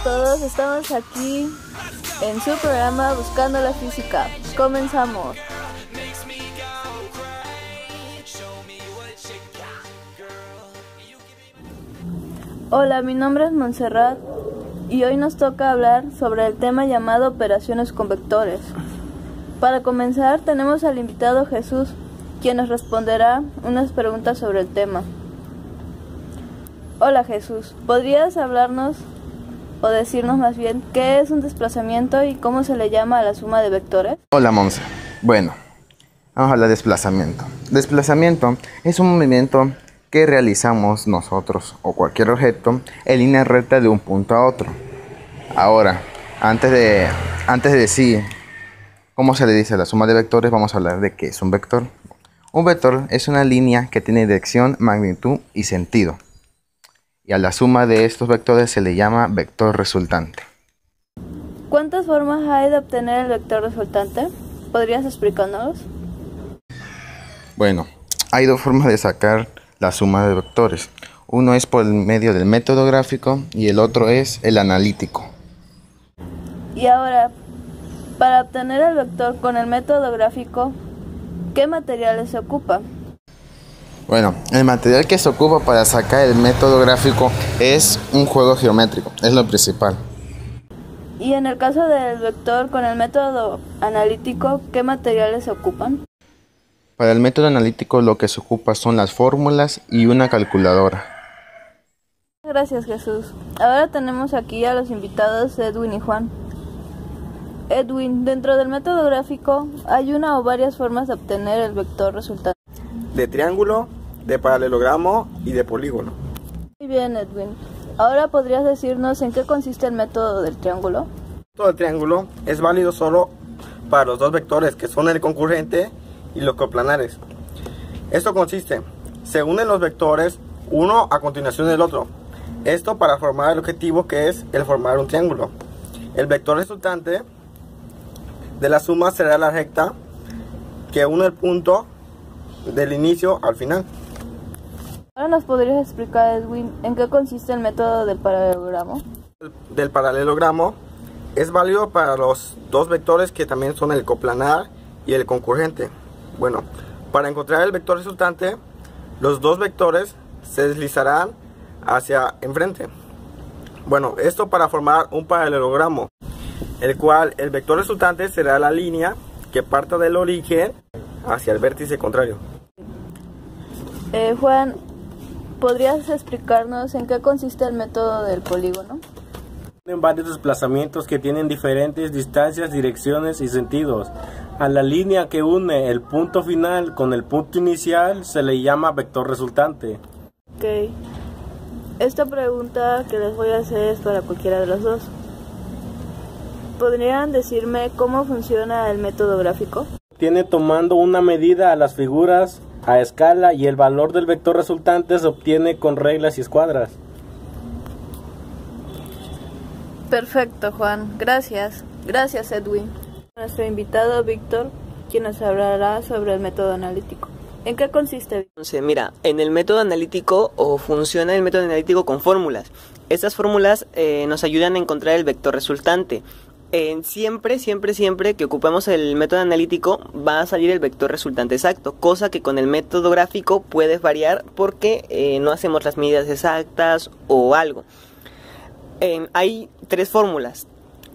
todos, estamos aquí en su programa Buscando la Física. Comenzamos. Hola, mi nombre es Montserrat y hoy nos toca hablar sobre el tema llamado operaciones con vectores. Para comenzar tenemos al invitado Jesús, quien nos responderá unas preguntas sobre el tema. Hola Jesús, ¿podrías hablarnos o decirnos más bien qué es un desplazamiento y cómo se le llama a la suma de vectores? Hola Monse, bueno, vamos a hablar de desplazamiento. Desplazamiento es un movimiento que realizamos nosotros o cualquier objeto en línea recta de un punto a otro. Ahora, antes de decir cómo se le dice a la suma de vectores, vamos a hablar de qué es un vector. Un vector es una línea que tiene dirección, magnitud y sentido. Y a la suma de estos vectores se le llama vector resultante. ¿Cuántas formas hay de obtener el vector resultante? ¿Podrías explicárnoslos? Bueno, hay dos formas de sacar la suma de vectores. Uno es por medio del método gráfico y el otro es el analítico. Y ahora, para obtener el vector con el método gráfico, ¿qué materiales se ocupan? Bueno, el material que se ocupa para sacar el método gráfico es un juego geométrico, es lo principal. Y en el caso del vector con el método analítico, ¿qué materiales se ocupan? Para el método analítico lo que se ocupa son las fórmulas y una calculadora. Gracias Jesús. Ahora tenemos aquí a los invitados Edwin y Juan. Edwin, dentro del método gráfico hay una o varias formas de obtener el vector resultante. De triángulo, de paralelogramo y de polígono. Muy bien, Edwin. Ahora podrías decirnos en qué consiste el método del triángulo. Todo el triángulo es válido solo para los dos vectores que son el concurrente y los coplanares. Esto consiste, se unen los vectores uno a continuación del otro. Esto para formar el objetivo que es el formar un triángulo. El vector resultante de la suma será la recta que une el punto del inicio al final. Ahora nos podrías explicar, Edwin, en qué consiste el método del paralelogramo. Del paralelogramo es válido para los dos vectores que también son el coplanar y el concurrente. Bueno, para encontrar el vector resultante, los dos vectores se deslizarán hacia enfrente. Bueno, esto para formar un paralelogramo, el cual el vector resultante será la línea que parta del origen hacia el vértice contrario. Juan, ¿podrías explicarnos en qué consiste el método del polígono? Tienen varios desplazamientos que tienen diferentes distancias, direcciones y sentidos. A la línea que une el punto final con el punto inicial se le llama vector resultante. Ok. Esta pregunta que les voy a hacer es para cualquiera de los dos. ¿Podrían decirme cómo funciona el método gráfico? Tiene tomando una medida a las figuras a escala y el valor del vector resultante se obtiene con reglas y escuadras. Perfecto, Juan. Gracias. Gracias, Edwin. Nuestro invitado Víctor, quien nos hablará sobre el método analítico. ¿En qué consiste? Mira, en el método analítico funciona el método analítico con fórmulas. Estas fórmulas nos ayudan a encontrar el vector resultante. Siempre que ocupemos el método analítico va a salir el vector resultante exacto, cosa que con el método gráfico puede variar porque no hacemos las medidas exactas o algo. Hay tres fórmulas.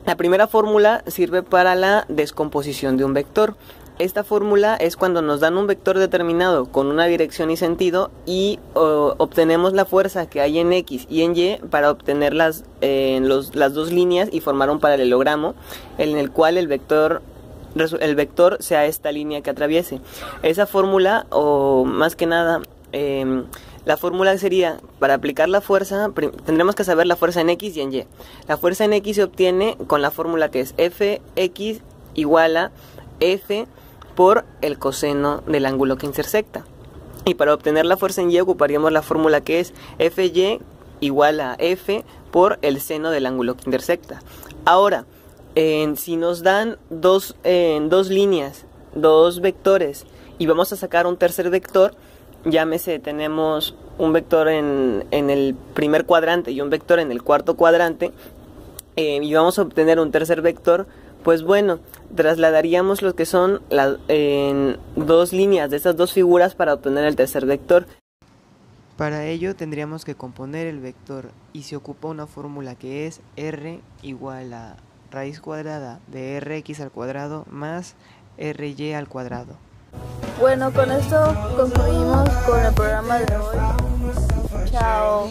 La primera fórmula sirve para la descomposición de un vector. Esta fórmula es cuando nos dan un vector determinado con una dirección y sentido y obtenemos la fuerza que hay en X y en Y para obtener las dos líneas y formar un paralelogramo en el cual el vector sea esta línea que atraviese. Esa fórmula, o más que nada, la fórmula sería, para aplicar la fuerza, tendremos que saber la fuerza en X y en Y. La fuerza en X se obtiene con la fórmula que es Fx igual a F por el coseno del ángulo que intersecta. Y para obtener la fuerza en Y ocuparíamos la fórmula que es Fy igual a F por el seno del ángulo que intersecta. Ahora, si nos dan dos líneas, dos vectores, y vamos a sacar un tercer vector, llámese, tenemos un vector en el primer cuadrante y un vector en el cuarto cuadrante, y vamos a obtener un tercer vector, pues bueno, trasladaríamos lo que son en dos líneas de estas dos figuras para obtener el tercer vector. Para ello tendríamos que componer el vector y se ocupa una fórmula que es r igual a raíz cuadrada de rx al cuadrado más ry al cuadrado. Bueno, con esto concluimos con el programa de hoy. Chao.